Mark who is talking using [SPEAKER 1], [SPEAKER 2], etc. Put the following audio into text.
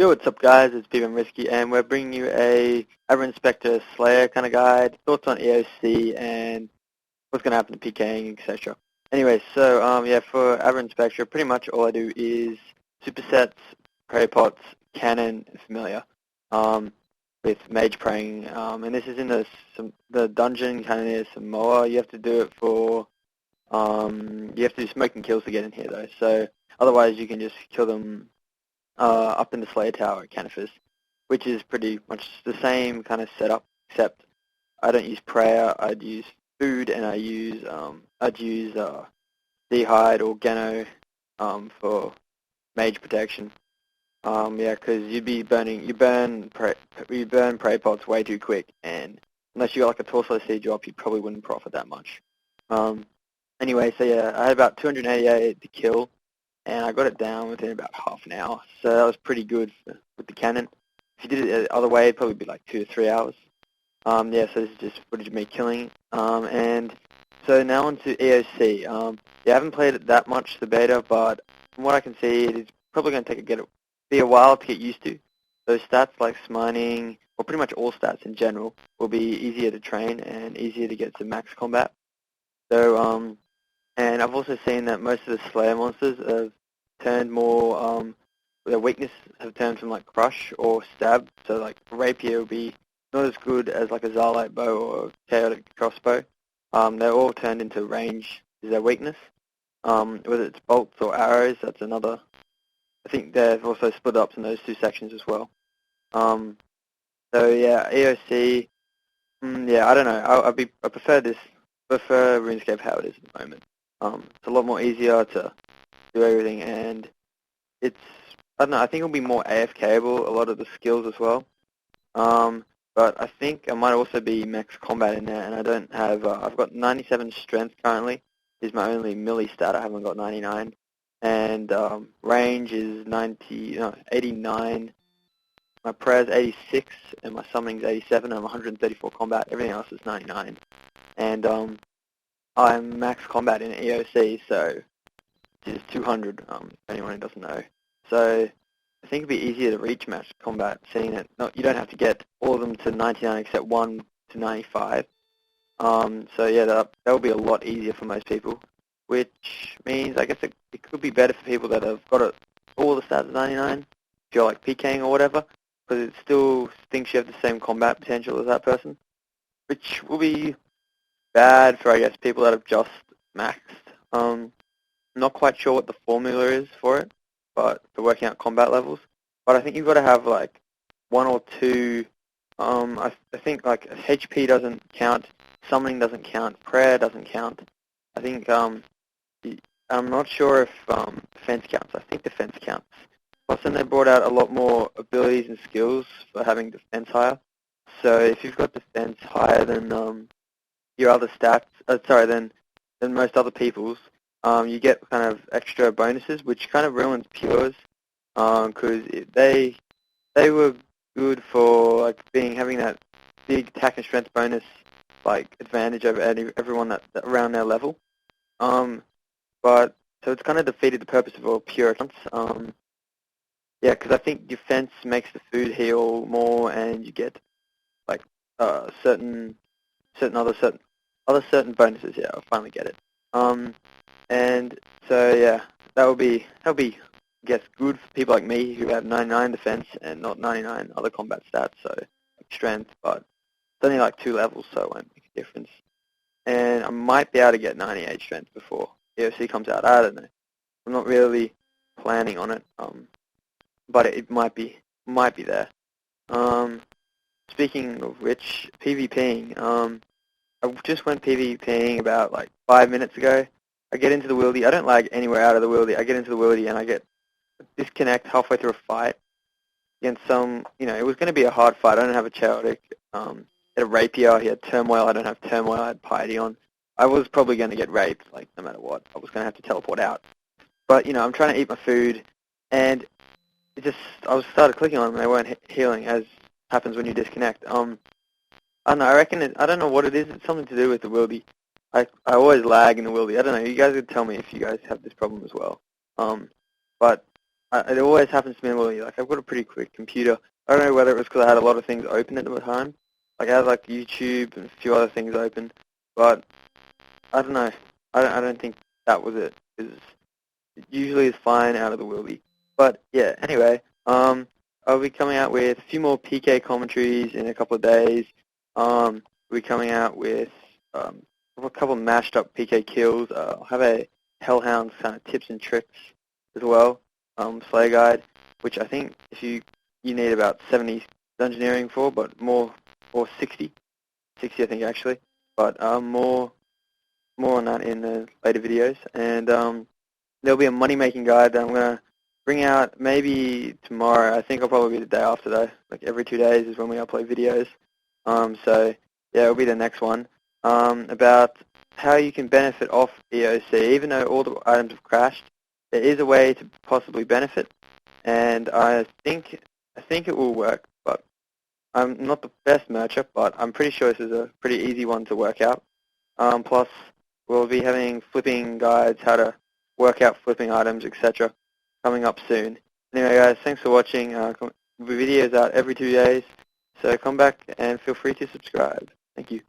[SPEAKER 1] Yo, what's up guys, it's BM Risky and we're bringing you a Abberant Spectres Slayer kind of guide, thoughts on EoC and what's going to happen to PKing, etc. Anyway, so yeah, for Abberant Spectre, pretty much all I do is supersets, prey pots, cannon, and familiar, with mage praying, and this is in the dungeon kind of near Samoa. You have to do it for, you have to do smoking kills to get in here though, so otherwise you can just kill them up in the Slayer Tower at Canifus, which is pretty much the same kind of setup, except I don't use prayer, I'd use food, and I'd use D'hide or Gano for mage protection. Yeah, because you burn prey pots way too quick, and unless you got like a torso seed drop, you probably wouldn't profit that much. Anyway, so yeah, I had about 288 to kill, and I got it down within about half an hour, so that was pretty good with the cannon. If you did it the other way, it'd probably be like 2 to 3 hours. Yeah, so this is just footage of me killing. And so now on to EoC. Yeah, I haven't played it that much, the beta, but from what I can see, it is probably going to be a while to get used to. Those stats like smiting, or pretty much all stats in general, will be easier to train and easier to get to max combat. So, and I've also seen that most of the Slayer monsters have turned more, their weakness have turned from like Crush or Stab, so like Rapier will be not as good as like a Zarlite bow or Chaotic crossbow. They're all turned into range is their weakness. Whether it's bolts or arrows, that's another. I think they've also split up in those two sections as well. So yeah, EoC, yeah, I don't know. I prefer RuneScape how it is at the moment. It's a lot more easier to do everything, and it's, I don't know, I think it'll be more AFKable, a lot of the skills as well. But I think I might also be max combat in there, and I don't have, I've got 97 strength currently, is my only melee stat, I haven't got 99. And range is 89, my prayer's 86, and my summoning's 87, and I'm 134 combat, everything else is 99. And I'm max combat in EoC, so it's 200, if anyone who doesn't know. So I think it'd be easier to reach max combat, seeing that you don't have to get all of them to 99 except 1 to 95. So yeah, that will be a lot easier for most people, which means I guess it could be better for people that have got all the stats at 99, if you're like PKing or whatever, because it still thinks you have the same combat potential as that person, which will be bad for, I guess, people that have just maxed. I'm not quite sure what the formula is for it, but for working out combat levels. But I think you've got to have like 1 or 2. I think like HP doesn't count, summoning doesn't count, prayer doesn't count. I think I'm not sure if defense counts. I think defense counts. Plus, then they brought out a lot more abilities and skills for having defense higher. So if you've got defense higher than your other stats, than most other people's, you get kind of extra bonuses, which kind of ruins pures, because they were good for like having that big attack and strength bonus, like advantage over everyone that around their level. But so it's kind of defeated the purpose of all pure accounts. Yeah, because I think defense makes the food heal more, and you get like certain bonuses. Yeah, I'll finally get it. And so yeah, that'll be I guess good for people like me who have 99 defense and not 99 other combat stats, so like strength, but it's only like 2 levels, so it won't make a difference. And I might be able to get 98 strength before EoC comes out. I don't know. I'm not really planning on it, but it might be there. Speaking of which, PvPing. I just went PvPing about like 5 minutes ago. I get into the Wildy. I don't lag anywhere out of the Wildy. I get into the Wildy and I get disconnect halfway through a fight against some, it was going to be a hard fight. I don't have a Chaotic. He had a Rapier. He had Turmoil. I don't have Turmoil. I had Piety on. I was probably going to get raped, like, no matter what. I was going to have to teleport out. But, I'm trying to eat my food, and I started clicking on them and they weren't healing, as happens when you disconnect. I don't know, I don't know what it is. It's something to do with the Wildy. I always lag in the Wildy. I don't know. You guys could tell me if you guys have this problem as well. But it always happens to me in Wildy. Like, I've got a pretty quick computer. I don't know whether it was because I had a lot of things open at the time. Like, I had, like, YouTube and a few other things open. But, I don't know. I don't think that was it. Because it usually is fine out of the Wildy. But, yeah, anyway, I'll be coming out with a few more PK commentaries in a couple of days. We'll be coming out with a couple of mashed up PK kills. I'll have a Hellhounds kind of tips and tricks as well. Slayer guide, which I think if you need about 70 dungeoneering for, but more, or 60 I think actually, but more on that in the later videos. And there'll be a money making guide that I'm gonna bring out maybe tomorrow. I think I'll probably be the day after though. Like every 2 days is when we upload videos. So yeah, it'll be the next one about how you can benefit off EoC, even though all the items have crashed. There is a way to possibly benefit, and I think it will work. But I'm not the best merchant, but I'm pretty sure this is a pretty easy one to work out. Plus, we'll be having flipping guides, how to work out flipping items, etc. coming up soon. Anyway, guys, thanks for watching. Videos out every 2 days, so come back and feel free to subscribe. Thank you.